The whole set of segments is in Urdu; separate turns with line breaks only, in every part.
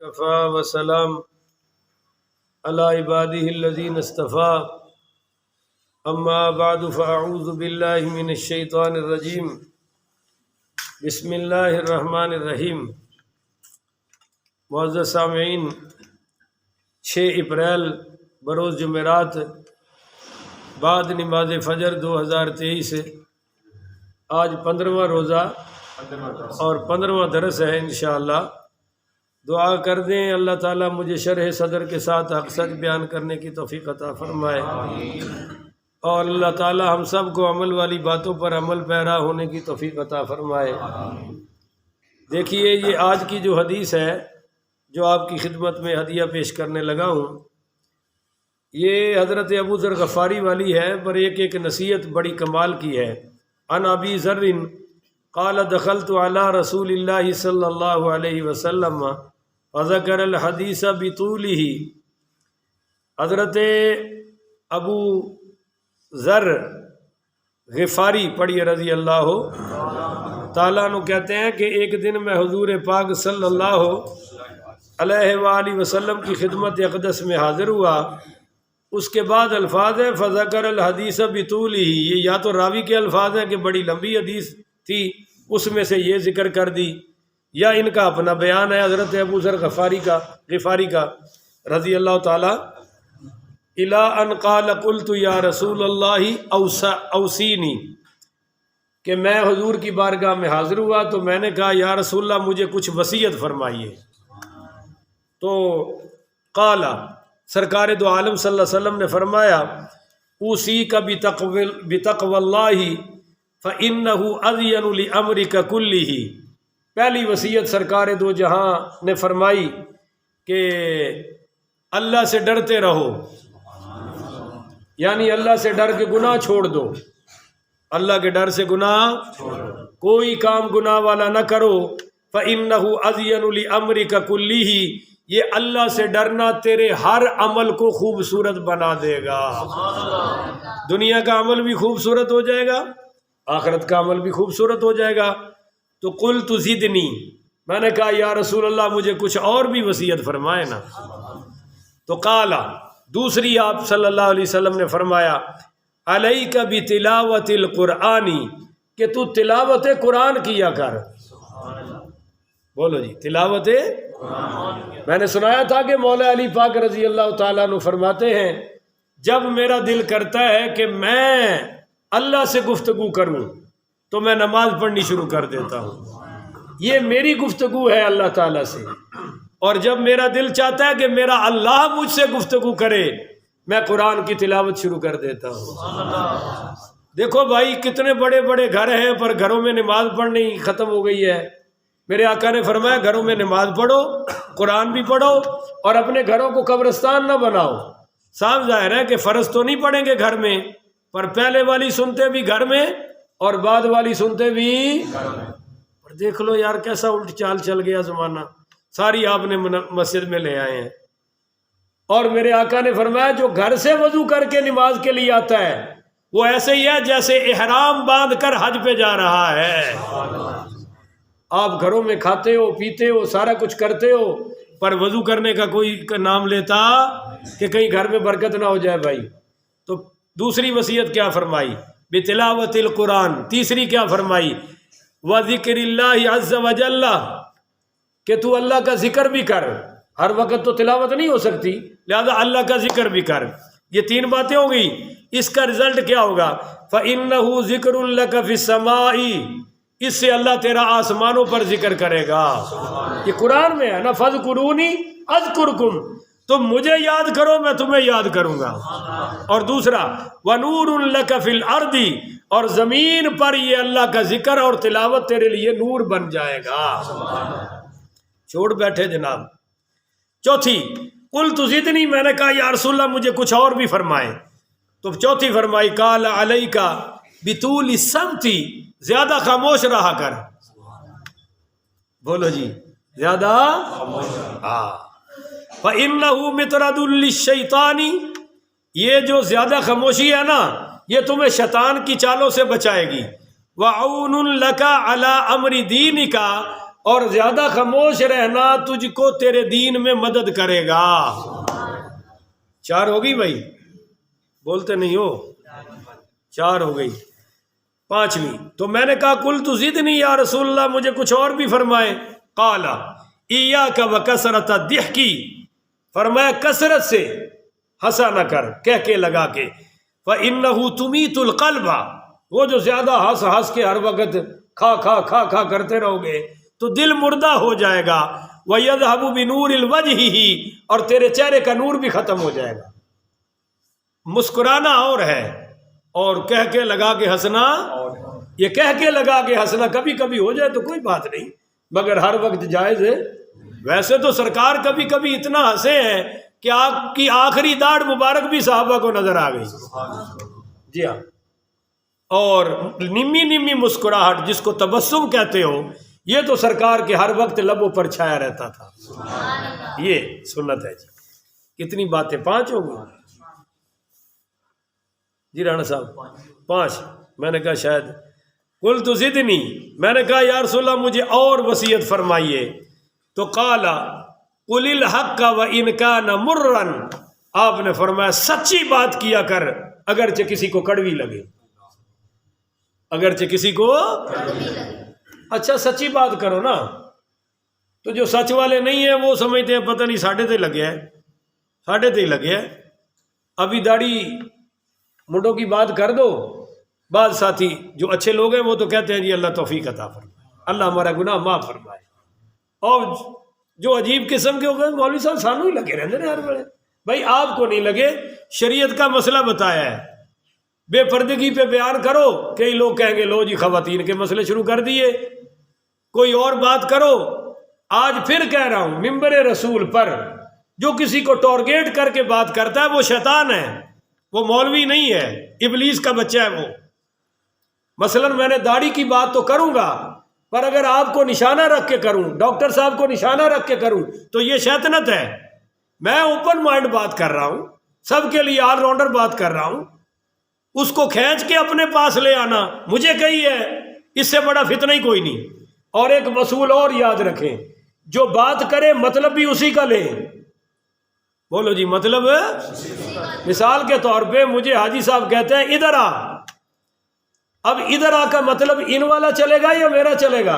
کفا وسلام علی عبادہ الذین اصطفیٰ اما بعد فاعوذ باللہ من الشیطان الرجیم بسم اللہ الرحمن الرحیم۔ معزز سامعین، 6 اپریل بروز جمعرات بعد نماز فجر 2023، آج 15واں روزہ اور 15واں درس ہے۔ انشاءاللہ دعا کر دیں اللہ تعالیٰ مجھے شرح صدر کے ساتھ حق سچ بیان کرنے کی توفیق عطا فرمائے، اور اللہ تعالیٰ ہم سب کو عمل والی باتوں پر عمل پیرا ہونے کی توفیق عطا فرمائے۔ دیکھیے، یہ آج کی جو حدیث ہے جو آپ کی خدمت میں ہدیہ پیش کرنے لگا ہوں، یہ حضرت ابو ذر غفاری والی ہے، پر ایک نصیحت بڑی کمال کی ہے۔ عن ابی ذر قال دخلت علی رسول اللہ صلی اللہ علیہ وسلم وذکر الحدیث بطولہ۔ حضرت ابو ذر غفاری پڑھیے رضی اللہ تعالیٰ عنہ کہتے ہیں کہ ایک دن میں حضور پاک صلی اللہ علیہ وآلہ وسلم کی خدمت اقدس میں حاضر ہوا۔ اس کے بعد الفاظ ہیں فذکر الحدیث بطولہ، یہ یا تو راوی کے الفاظ ہیں کہ بڑی لمبی حدیث تھی، اس میں سے یہ ذکر کر دی، یا ان کا اپنا بیان ہے حضرت ابو ذر غفاری کا رضی اللہ تعالیٰ الی ان قال قلت یا رسول اللہ اوصینی، کہ میں حضور کی بارگاہ میں حاضر ہوا تو میں نے کہا یا رسول اللہ مجھے کچھ وصیت فرمائیے۔ تو قال، سرکار دو عالم صلی اللہ علیہ وسلم نے فرمایا اوصیک بتقوی اللہ فإنہ اذین لامرک کلہ۔ پہلی وصیت سرکار دو جہاں نے فرمائی کہ اللہ سے ڈرتے رہو، یعنی اللہ سے ڈر کے گناہ چھوڑ دو، اللہ کے ڈر سے گناہ کوئی کام گناہ والا نہ کرو۔ فإنہ اذین لامرک کلہ، یہ اللہ سے ڈرنا تیرے ہر عمل کو خوبصورت بنا دے گا۔ دنیا کا عمل بھی خوبصورت ہو جائے گا، آخرت کا عمل بھی خوبصورت ہو جائے گا۔ تو قلت زدنی، میں نے کہا یا رسول اللہ مجھے کچھ اور بھی وصیت فرمائے نا۔ تو قال، دوسری آپ صلی اللہ علیہ وسلم نے فرمایا علیک بتلاوت القرآن، کہ تو تلاوت قرآن کیا کر۔ بولو جی، تلاوت میں نے سنایا تھا کہ مولا علی پاک رضی اللہ تعالیٰ عنہ فرماتے ہیں جب میرا دل کرتا ہے کہ میں اللہ سے گفتگو کروں تو میں نماز پڑھنی شروع کر دیتا ہوں، یہ میری گفتگو ہے اللہ تعالیٰ سے۔ اور جب میرا دل چاہتا ہے کہ میرا اللہ مجھ سے گفتگو کرے، میں قرآن کی تلاوت شروع کر دیتا ہوں۔ دیکھو بھائی، کتنے بڑے بڑے گھر ہیں پر گھروں میں نماز پڑھنی ختم ہو گئی ہے۔ میرے آقا نے فرمایا گھروں میں نماز پڑھو، قرآن بھی پڑھو، اور اپنے گھروں کو قبرستان نہ بناؤ۔ صاف ظاہر ہے کہ فرض تو نہیں پڑھیں گے گھر میں، پر پہلے والی سنتے بھی گھر میں اور بعد والی سنتے بھی گھر میں۔ اور دیکھ لو یار کیسا الٹ چال چل گیا زمانہ، ساری آپ نے مسجد میں لے آئے ہیں۔ اور میرے آقا نے فرمایا جو گھر سے وضو کر کے نماز کے لیے آتا ہے وہ ایسے ہی ہے جیسے احرام باندھ کر حج پہ جا رہا ہے۔ آپ گھروں میں کھاتے ہو، پیتے ہو، سارا کچھ کرتے ہو، پر وضو کرنے کا کوئی نام لیتا کہ کہیں گھر میں برکت نہ ہو جائے بھائی۔ تو دوسری وصیت کیا فرمائی؟ بتلاوت القرآن۔ تیسری کیا فرمائی؟ وذکر اللہ عز وجل، کہ تو اللہ کا ذکر بھی کر۔ ہر وقت تو تلاوت نہیں ہو سکتی، لہذا اللہ کا ذکر بھی کر۔ یہ 3 باتیں ہو گئی۔ اس کا رزلٹ کیا ہوگا؟ فإنہ ذکر لک فی السماء، اس سے اللہ تیرا آسمانوں پر ذکر کرے گا۔ یہ قرآن میں ہے نا، فاذکرونی اذکرکم، تم مجھے یاد کرو میں تمہیں یاد کروں گا۔ اور دوسرا ونور لک فی الارض، اور زمین پر یہ اللہ کا ذکر اور تلاوت تیرے لیے نور بن جائے گا۔ چھوڑ بیٹھے جناب۔ چوتھی قلت زدنی، میں نے کہا یا رسول اللہ مجھے کچھ اور بھی فرمائے۔ تو چوتھی فرمائی قال علیک بطول الصمت، زیادہ خاموش رہا کر۔ بولو جی، زیادہ ہاں۔ فإنہ مطرد للشیطان، یہ جو زیادہ خاموشی ہے نا یہ تمہیں شیطان کی چالوں سے بچائے گی۔ وعون لک علی امر دینک، اور زیادہ خاموش رہنا تجھ کو تیرے دین میں مدد کرے گا۔ 4 ہو گئی بھائی، بولتے نہیں ہو، 4 ہو گئی۔ 5ویں، تو میں نے کہا قل تزدنی یا رسول اللہ، مجھے کچھ اور بھی فرمائے۔ قال ایاک وکثرۃ الضحک، فرمایا کثرت سے ہنسا نہ کر، کہہ کے لگا کے، فإنہ تمیت القلب، وہ جو زیادہ ہنس ہنس کے ہر وقت کھا کھا کھا کھا کرتے رہو گے تو دل مردہ ہو جائے گا، وَيَذْهَبُ بِنُورِ الْوَجْهِ، اور تیرے چہرے کا نور بھی ختم ہو جائے گا۔ مسکرانا اور ہے اور کہہ کے لگا کے ہنسنا، یہ کہہ کے لگا کے ہنسنا کبھی کبھی ہو جائے تو کوئی بات نہیں، مگر ہر وقت جائز ہے۔ ویسے تو سرکار کبھی کبھی اتنا ہنسے ہیں کہ آپ کی آخری داڑھ مبارک بھی صحابہ کو نظر آ گئی۔ جی ہاں، اور نمی نمی مسکراہٹ جس کو تبسم کہتے ہو، یہ تو سرکار کے ہر وقت لبوں پر چھایا رہتا تھا۔ یہ سنت ہے جی۔ کتنی باتیں؟ 5 ہو گئی جی رانا صاحب؟ 5۔ میں نے کہا شاید قلت زدنی، میں نے کہا یا رسول اللہ مجھے اور وصیت فرمائیے، تو قال قل الحق وان کان مرا، آپ نے فرمایا سچی بات کیا کر اگرچہ کسی کو کڑوی لگے، اگرچہ کسی کو۔ اچھا سچی بات کرو نا، تو جو سچ والے نہیں ہیں وہ سمجھتے ہیں پتہ نہیں ساڑھے تے لگے ہے، ساڑھے تے لگے ہے، ابھی داڑھی منڈوں کی بات کر دو۔ بعض ساتھی جو اچھے لوگ ہیں وہ تو کہتے ہیں جی اللہ توفیق عطا فرمائے، اللہ ہمارا گناہ معاف فرمائے، اور جو عجیب قسم کے ہو گئے مولوی صاحب سانو ہی لگے رہتے ہیں ہر بڑے۔ بھائی آپ کو نہیں لگے، شریعت کا مسئلہ بتایا ہے، بے پردگی پہ بیان کرو، کئی لوگ کہیں گے لو جی خواتین کے مسئلے شروع کر دیے، کوئی اور بات کرو۔ آج پھر کہہ رہا ہوں ممبر رسول پر جو کسی کو ٹارگیٹ کر کے بات کرتا ہے وہ شیطان ہے، وہ مولوی نہیں ہے، ابلیس کا بچہ ہے وہ۔ مثلا میں نے داڑھی کی بات تو کروں گا، پر اگر آپ کو نشانہ رکھ کے کروں، ڈاکٹر صاحب کو نشانہ رکھ کے کروں تو یہ شیطنت ہے۔ میں اوپن مائنڈ بات کر رہا ہوں، سب کے لیے آل راؤنڈر بات کر رہا ہوں، اس کو کھینچ کے اپنے پاس لے آنا مجھے کہی ہے، اس سے بڑا فتنہ ہی کوئی نہیں۔ اور ایک اصول اور یاد رکھیں، جو بات کرے مطلب بھی اسی کا لے۔ بولو جی مطلب، مثال کے طور پہ مجھے حاجی صاحب کہتے ہیں ادھر آ، اب ادھر آ کا مطلب ان والا چلے گا یا میرا چلے گا؟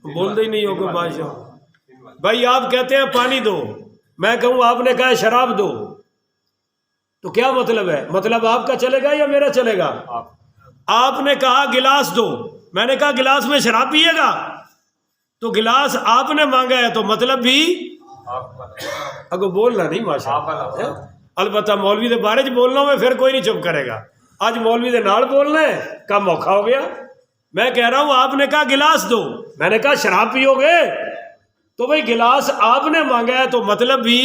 بولتے ہی نہیں ہوگا بادشاہ۔ بھائی آپ کہتے ہیں پانی دو، میں کہوں آپ نے کہا شراب دو، تو کیا مطلب ہے؟ مطلب آپ کا چلے گا یا میرا چلے گا؟ آپ نے کہا گلاس دو، میں نے کہا گلاس میں شراب پیے گا، تو گلاس آپ نے مانگا ہے تو مطلب بھی اگو بولنا نہیں ماشاءاللہ۔ البتہ مولوی دے بارے چ بولنا میں پھر کوئی نہیں چپ کرے گا، آج مولوی دے نال بولنا ہے کم موقع ہو گیا۔ میں کہہ رہا ہوں آپ نے کہا گلاس دو، میں نے کہا شراب پیو گے، تو بھئی گلاس آپ نے مانگا ہے تو مطلب بھی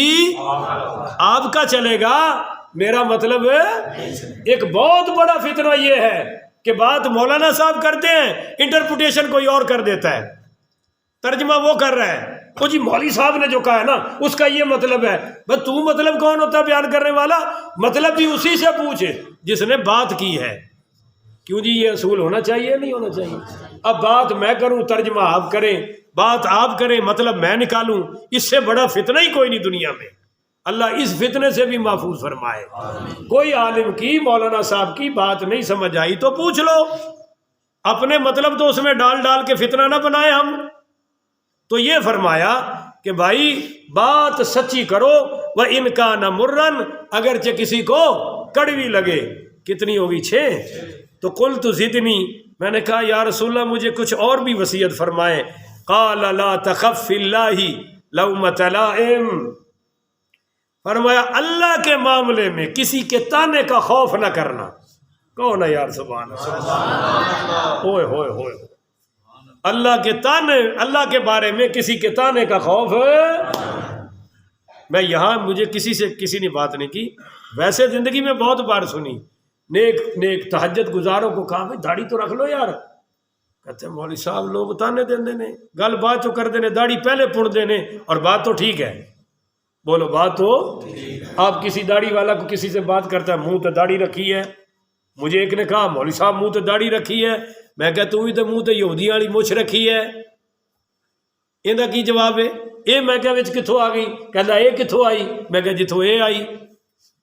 آپ کا چلے گا، میرا مطلب ہے۔ ایک بہت بڑا فتنہ یہ ہے کہ بات مولانا صاحب کرتے ہیں، انٹرپریٹیشن کوئی اور کر دیتا ہے، ترجمہ وہ کر رہا ہے، وہ جی مولوی صاحب نے جو کہا ہے نا اس کا یہ مطلب ہے۔ بس تو مطلب کون ہوتا ہے بیان کرنے والا؟ مطلب بھی اسی سے پوچھے جس نے بات کی ہے۔ کیوں جی یہ اصول ہونا چاہیے نہیں ہونا چاہیے؟ اب بات میں کروں، ترجمہ آپ کریں، بات آپ کریں، مطلب میں نکالوں، اس سے بڑا فتنہ ہی کوئی نہیں دنیا میں۔ اللہ اس فتنے سے بھی محفوظ فرمائے۔ کوئی عالم کی، مولانا صاحب کی بات نہیں سمجھ آئی تو پوچھ لو، اپنے مطلب تو اس میں ڈال ڈال کے فتنہ نہ بنائے ہم۔ تو یہ فرمایا کہ بھائی بات سچی کرو، وَإِنْ كَانَ مُرًّا، اگرچہ کسی کو کڑوی لگے۔ کتنی ہوگی؟ 6۔ تو قلت زدنی، میں نے کہا یا رسول اللہ مجھے کچھ اور بھی وصیت فرمائے۔ قال لا تخف فی اللہ لومۃ لائم، فرمایا اللہ کے معاملے میں کسی کے تانے کا خوف نہ کرنا۔ کون ہے یار؟ سبحان اللہ، ہوئے ہوئے ہوئے، اللہ کے تانے، اللہ کے بارے میں کسی کے تانے کا خوف ہے۔ میں یہاں مجھے کسی نے بات نہیں کی، ویسے زندگی میں بہت بار سنی، نیک نیک تہجد گزاروں کو کہا بھائی داڑھی تو رکھ لو یار، کہتے ہیں مولوی صاحب لوگ تانے دین دینے، گل بات تو کر دینے، داڑھی پہلے پڑ دینے، اور بات تو ٹھیک ہے۔ بولو بات تو، آپ کسی داڑھی والا کو کسی سے بات کرتا ہے، منہ تو داڑھی رکھی ہے، مجھے ایک نے کہا مولوی صاحب منہ تے داڑھی رکھی ہے، میں کہا تو ہی تے منہ تے یہودیاں والی مچھ رکھی ہے، ایندا کی جواب ہے؟ اے میں کہا وچ کتھوں آ گئی؟ کہندا اے کتھوں آئی؟ میں کہا جتھوں اے آئی،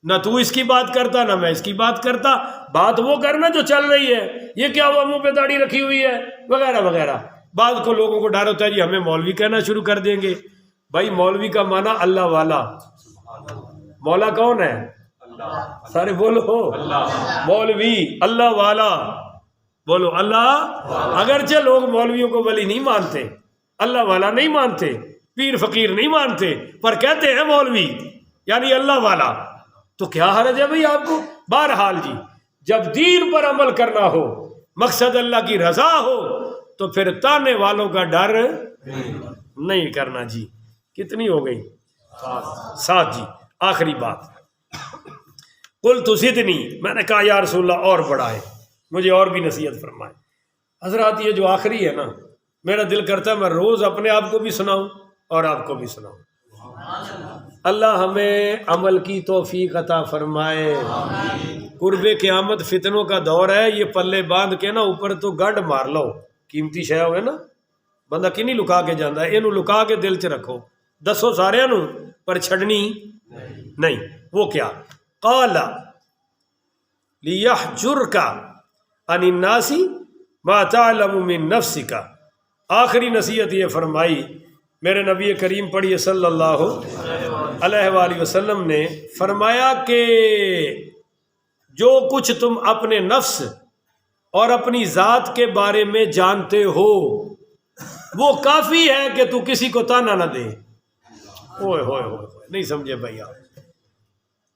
نہ تو اس کی بات کرتا نہ میں اس کی بات کرتا، بات وہ کرنا جو چل رہی ہے، یہ کیا ہوا منہ پہ داڑھی رکھی ہوئی ہے وغیرہ وغیرہ۔ بعض کو لوگوں کو ڈر ہوتا ہے جی ہمیں مولوی کہنا شروع کر دیں گے۔ بھائی مولوی کا معنی اللہ والا، مولا کون ہے؟ سارے بولو مولوی اللہ والا، بولو اللہ۔ اگرچہ لوگ مولویوں کو ولی نہیں مانتے، اللہ والا نہیں مانتے، پیر فقیر نہیں مانتے، پر کہتے ہیں مولوی یعنی اللہ والا، تو کیا حرج ہے بھئی آپ کو؟ بہرحال جی جب دین پر عمل کرنا ہو، مقصد اللہ کی رضا ہو، تو پھر تانے والوں کا ڈر نہیں کرنا جی۔ کتنی ہو گئی؟ 7 جی۔ آخری بات، قلت زدنی، میں نے کہا یا رسول اللہ اور بڑھائے، مجھے اور بھی نصیحت فرمائے۔ حضرات یہ جو آخری ہے نا، میرا دل کرتا ہے میں روز اپنے آپ کو بھی سناؤں اور آپ کو بھی سناؤں۔ اللہ ہمیں عمل کی توفیق عطا فرمائے۔ قرب قیامت فتنوں کا دور ہے، یہ پلے باندھ کے نا اوپر تو گنڈ مار لو، قیمتی شے ہوئے نا، بندہ کنی لکا کے جاندہ ہے، اینو لکا کے دل چ رکھو، دسو سارے نو پر چھڑنی نہیں۔ وہ کیا؟ قال لیحجرک عن الناس ما تعلم من نفسک، آخری نصیحت یہ فرمائی میرے نبی کریم پڑھیے صلی اللہ علیہ وآلہ وسلم نے، فرمایا کہ جو کچھ تم اپنے نفس اور اپنی ذات کے بارے میں جانتے ہو وہ کافی ہے کہ تو کسی کو تانا نہ دے۔ اوئے ہوئے ہوئے، نہیں سمجھے بھائی آپ؟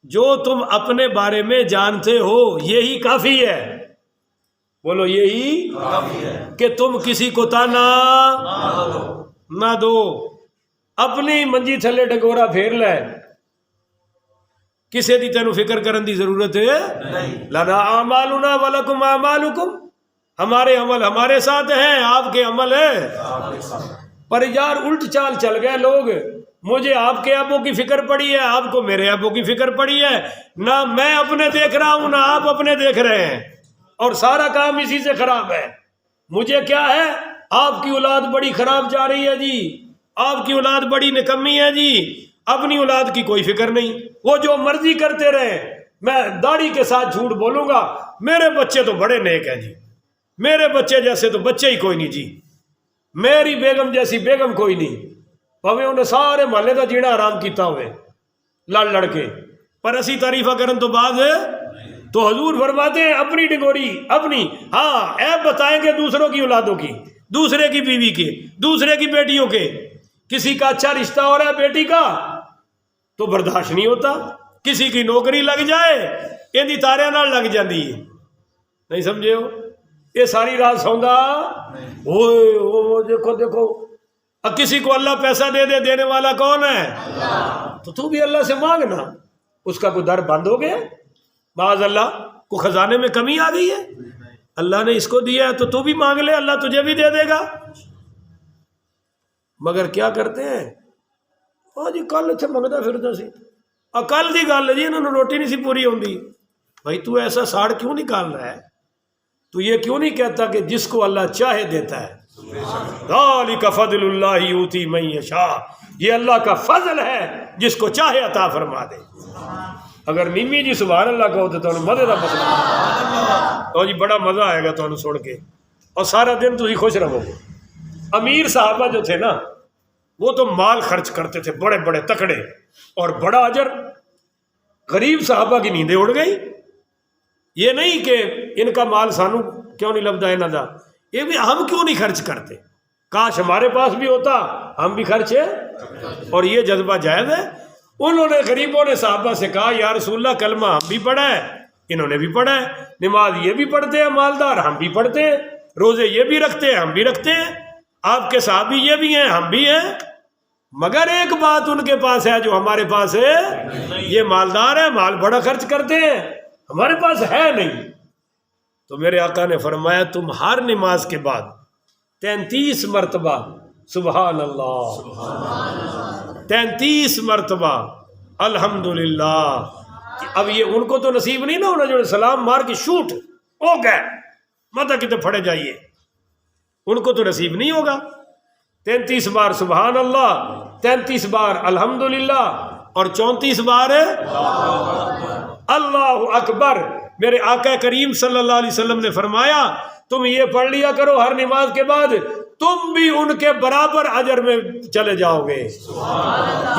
جو تم اپنے بارے میں جانتے ہو یہی کافی ہے، بولو یہی کافی ہے کہ تم کسی کو تانا نہ دو۔ اپنی منجی تھلے ڈنگورا پھیر لے، کسے دی تینوں فکر کرن دی ضرورت ہے نہیں۔ لنا اعمالنا ولکم اعمالکم، ہمارے عمل ہمارے ساتھ ہیں، آپ کے عمل ہے۔ پر یار الٹ چال چل گئے لوگ، مجھے آپ کے ایبوں کی فکر پڑی ہے، آپ کو میرے ایبوں کی فکر پڑی ہے، نہ میں اپنے دیکھ رہا ہوں نہ آپ اپنے دیکھ رہے ہیں، اور سارا کام اسی سے خراب ہے۔ مجھے کیا ہے؟ آپ کی اولاد بڑی خراب جا رہی ہے جی، آپ کی اولاد بڑی نکمی ہے جی، اپنی اولاد کی کوئی فکر نہیں، وہ جو مرضی کرتے رہے، میں داڑھی کے ساتھ جھوٹ بولوں گا، میرے بچے تو بڑے نیک ہیں جی، میرے بچے جیسے تو بچے ہی کوئی نہیں جی، میری بیگم جیسی بیگم کوئی نہیں، پویں انہیں سارے محلے کا جینا آرام کیتا ہوئے لڑ لڑ کے، پر اسی تعریفہ کرن تو بعد تو حضور فرماتے ہیں اپنی ڈگوری اپنی، ہاں عیب بتائیں گے دوسروں کی اولادوں کی، دوسرے کی بیوی کے، دوسرے کی بیٹیوں کے، کسی کا اچھا رشتہ ہو رہا ہے بیٹی کا تو برداشت نہیں ہوتا، کسی کی نوکری لگ جائے یہ تارے نال لگ جاندی ہے، نہیں سمجھے ہو؟ یہ ساری رات سوندا اوہ دیکھو دیکھو، اب کسی کو اللہ پیسہ دے دے، دینے والا کون ہے؟ تو بھی اللہ سے مانگنا، اس کا کوئی در بند ہو گیا؟ معاذ اللہ کو خزانے میں کمی آ گئی ہے؟ اللہ نے اس کو دیا ہے تو بھی مانگ لے، اللہ تجھے بھی دے دے گا۔ مگر کیا کرتے ہیں؟ جی کل اتنے منگتا پھرتا سی، کل کی گل ہے جی، انہوں نے روٹی نہیں سی پوری ہوندی۔ بھائی تو ایسا ساڑ کیوں نکال رہا ہے؟ تو یہ کیوں نہیں کہتا کہ جس کو اللہ چاہے دیتا ہے؟ ذالک فضل اللہ یؤتی من یشاء، یہ اللہ کا فضل ہے، جس کو چاہے عطا فرما دے۔ اگر میمی جی سبحان اللہ کہو تو تمہیں مزے کا مسئلہ تو جی بڑا مزہ آئے گا تمہیں سن کے، اور سارا دن تھی خوش رہو گے۔ امیر صحابہ جو تھے نا وہ تو مال خرچ کرتے تھے بڑے بڑے تکڑے اور بڑا اجر، غریب صحابہ کی نیندیں اڑ گئی۔ یہ نہیں کہ ان کا مال سانو کیوں نہیں لبدا انہاں دا، یہ بھی ہم کیوں نہیں خرچ کرتے، کاش ہمارے پاس بھی ہوتا، ہم بھی خرچ ہے، اور یہ جذبہ جائز ہے۔ انہوں نے غریبوں نے صحابہ سے کہا یا رسول اللہ کلمہ ہم بھی پڑھا ہے، انہوں نے بھی پڑھا ہے، نماز یہ بھی پڑھتے ہیں، مالدار ہم بھی پڑھتے ہیں، روزے یہ بھی رکھتے ہیں ہم بھی رکھتے ہیں، آپ کے صحابی یہ بھی ہیں ہم بھی ہیں، مگر ایک بات ان کے پاس ہے جو ہمارے پاس ہے، یہ مالدار ہے، مال بڑا خرچ کرتے ہیں، ہمارے پاس ہے نہیں۔ تو میرے آقا نے فرمایا تم ہر نماز کے بعد 33 مرتبہ سبحان اللہ، 33 مرتبہ الحمدللہ، اب یہ ان کو تو نصیب نہیں نہ ہونا جو سلام مار کے شوٹ ہو گئے مت کتنے پھڑے جائیے، ان کو تو نصیب نہیں ہوگا۔ 33 بار سبحان اللہ، 33 بار الحمدللہ اور 34 بار اللہ اکبر۔ میرے آقا کریم صلی اللہ علیہ وسلم نے فرمایا تم یہ پڑھ لیا کرو ہر نماز کے بعد، تم بھی ان کے برابر اجر میں چلے جاؤ گے۔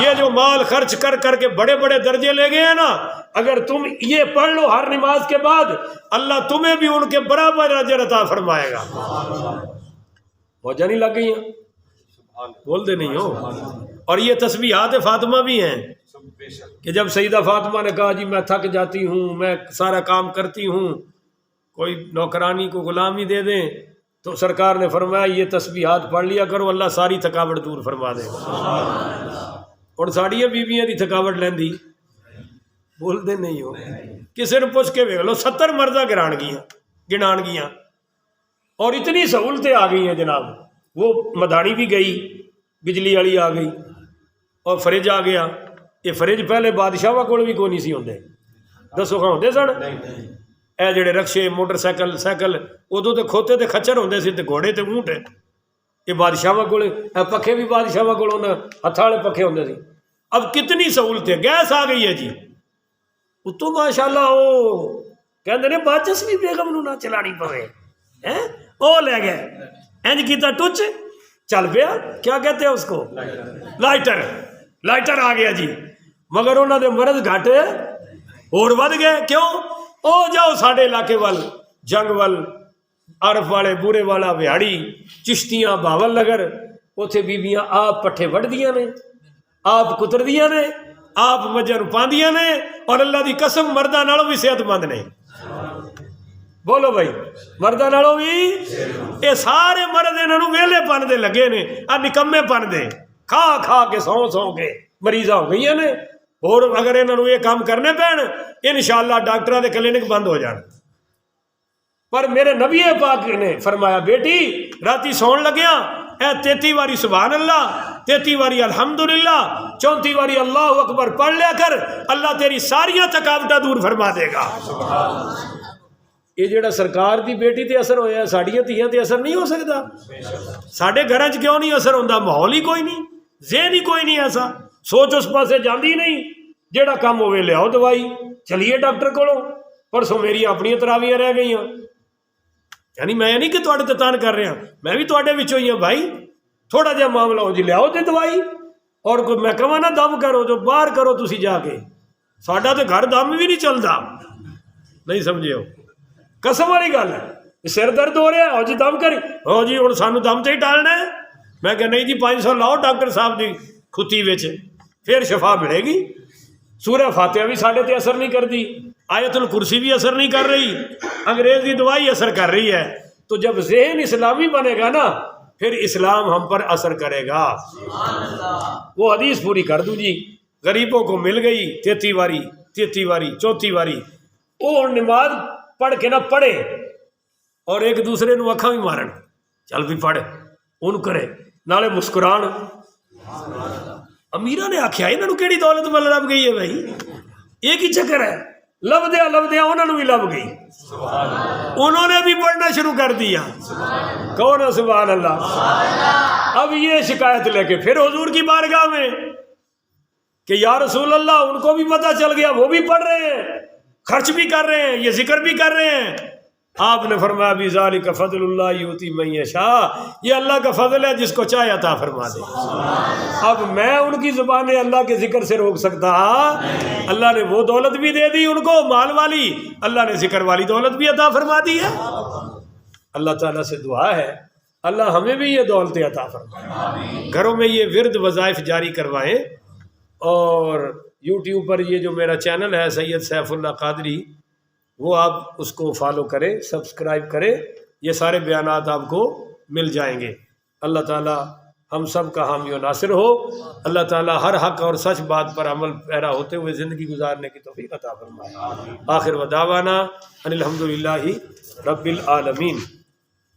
یہ جو مال خرچ کر کر کے بڑے بڑے درجے لے گئے ہیں نا، اگر تم یہ پڑھ لو ہر نماز کے بعد، اللہ تمہیں بھی ان کے برابر اجر عطا فرمائے گا۔ موجہ نہیں لگ گئی ہیں؟ بول دے نہیں ہو۔ اور یہ تسبیحات فاطمہ بھی ہیں کہ جب سیدہ فاطمہ نے کہا جی میں تھک جاتی ہوں، میں سارا کام کرتی ہوں، کوئی نوکرانی کو غلامی دے دیں، تو سرکار نے فرمایا یہ تسبیحات پڑھ لیا کرو، اللہ ساری تھکاوٹ دور فرما دے گا۔ اور ساڑیاں بیویاں دی تھکاوٹ لیندی، بول دے نہیں ہو۔ کسی نے پوچھ کے ویکھ لو 70 مردہ گنان گیاں، اور اتنی سہولتیں آ گئی ہیں جناب، وہ مدھاڑی بھی گئی، بجلی والی آ گئی، اور فریج آ گیا۔ یہ فریج پہلے بادشاہاں کول بھی کوئی نہیں سی ہوندے، دسو کہاں ہوندے سن؟ اے جڑے رکشے موٹر سائیکل ادو تے کھوتے تے کھچر ہوندے سی تے گھوڑے تے اونٹ، یہ بادشاہاں کول، پکھے بھی بادشاہاں کول ہتھاں والے پکھے ہوندے سی۔ اب کتنی سہولتیں، گیس آ گئی ہے جی، اتوں ماشاءاللہ وہ کہندے نے باچس بھی بیگم نو نہ چلانی پوے، او لے گئے انج کیتا ٹچ چل پیا، کیا کہتے ہیں اس کو؟ لائٹر آ گیا جی۔ مگر انہوں نے مرض گھاٹے اور ود گئے، کیوں؟ او جاؤ ساڑھے علاقے وال، جنگ وال، عرف والے، بورے والا، وہاڑی، چشتیاں، باول نگر، اتھے بیبیاں آپ پٹھے وڑ دیاں نے، آپ کتر دیاں نے، آپ مجھر پاندیاں نے، اور اللہ دی قسم مردہ نالوں بھی صحت مند نے۔ بولو بھائی، مردہ نالوں بھی، یہ سارے مرد انہوں ویلے پن دے لگے نے، نکمے پن دے، کھا کے سو کے مریضہ ہو گئی ہیں نے۔ اور اگر انہوں یہ کام کرنے پین انشاءاللہ ڈاکٹرہ دے کلینک بند ہو جان۔ پر میرے نبی پاک نے فرمایا بیٹی راتی سون لگیا اے 33 واری سبحان اللہ، 33 واری الحمدللہ، 34 واری اللہ اکبر پڑھ لیا کر، اللہ تیری ساریاں تھکاوٹاں دور فرما دے گا۔ یہ جڑا سرکار دی بیٹی تے اثر ہویا ہے، ساڑیاں تیاں تے اثر نہیں ہو سکتا؟ ساڑھے گھراں چ کیوں نہیں اثر ہوندا؟ ماحول ہی کوئی نہیں، ذہن ہی کوئی نہیں ایسا، سوچ اس پاسے جاندی نہیں۔ جیڑا کام ہوئے لے آؤ دوائی، چلیے ڈاکٹر کولوں، پرسوں میری اپنی تراویاں رہ گئی ہیں۔ یعنی میں نہیں کہ تواڈے تے تان کر رہا، میں بھی تواڈے وچوں ہی ہاں بھائی، تھوڑا جہا معاملہ ہو جی لے آؤ تے دوائی، اور کوئی میں کہاں نہ دم کرو جو باہر کرو تسی جا کے، ساڈا تے گھر دم بھی نہیں چلدا، نہیں سمجھے ہو؟ قسم والی گل ہے، سر درد ہو رہا ہے، جی دم کری، ہو جی ہوں سانو دم تے ہی ٹالنا ہے۔ میں کہ نہیں جی 500 لاؤ ڈاکٹر صاحب دی کھتی وچ، پھر شفا ملے گی۔ سورہ فاتحہ بھی ساڑھے تے اثر نہیں کر دی، آیت الکرسی بھی اثر نہیں کر رہی، انگریزی دوائی اثر کر رہی ہے۔ تو جب ذہن اسلامی بنے گا نا، پھر اسلام ہم پر اثر کرے گا۔ وہ حدیث پوری کر دوں جی، غریبوں کو مل گئی 33 واری 34 واری، وہ نماز پڑھ کے نہ پڑھے اور ایک دوسرے نو اکھاں بھی مارن، چل بھی پڑھ ان کرے نالے مسکران۔ امیرہ نے آکھیا انہاں نو کیڑی دولت مل لب گئی ہے بھائی، ایک ہی چکر ہے، لب دیا انہوں نے بھی لب گئی، انہوں نے بھی پڑھنا شروع کر دیا۔ کون ہے سبحان اللہ؟ اب یہ شکایت لے کے پھر حضور کی بارگاہ میں کہ یا رسول اللہ ان کو بھی پتہ چل گیا، وہ بھی پڑھ رہے ہیں، خرچ بھی کر رہے ہیں، یہ ذکر بھی کر رہے ہیں۔ آپ نے فرمایا بذالک فضل اللہ یؤتی من یشاء، یہ اللہ کا فضل ہے جس کو چاہے عطا فرما دے۔ اب میں ان کی زبانیں اللہ کے ذکر سے روک سکتا؟ اللہ نے وہ دولت بھی دے دی ان کو مال والی، اللہ نے ذکر والی دولت بھی عطا فرما دی ہے۔ اللہ تعالیٰ سے دعا ہے اللہ ہمیں بھی یہ دولت عطا فرمائے، گھروں میں یہ ورد وظائف جاری کروائیں، اور یوٹیوب پر یہ جو میرا چینل ہے سید سیف اللہ قادری، وہ آپ اس کو فالو کریں، سبسکرائب کریں، یہ سارے بیانات آپ کو مل جائیں گے۔ اللہ تعالی ہم سب کا حامی و ناصر ہو، اللہ تعالی ہر حق اور سچ بات پر عمل پیرا ہوتے ہوئے زندگی گزارنے کی توفیق عطا فرمائے۔ آخر ودعوانا ان الحمدللہ رب العالمین۔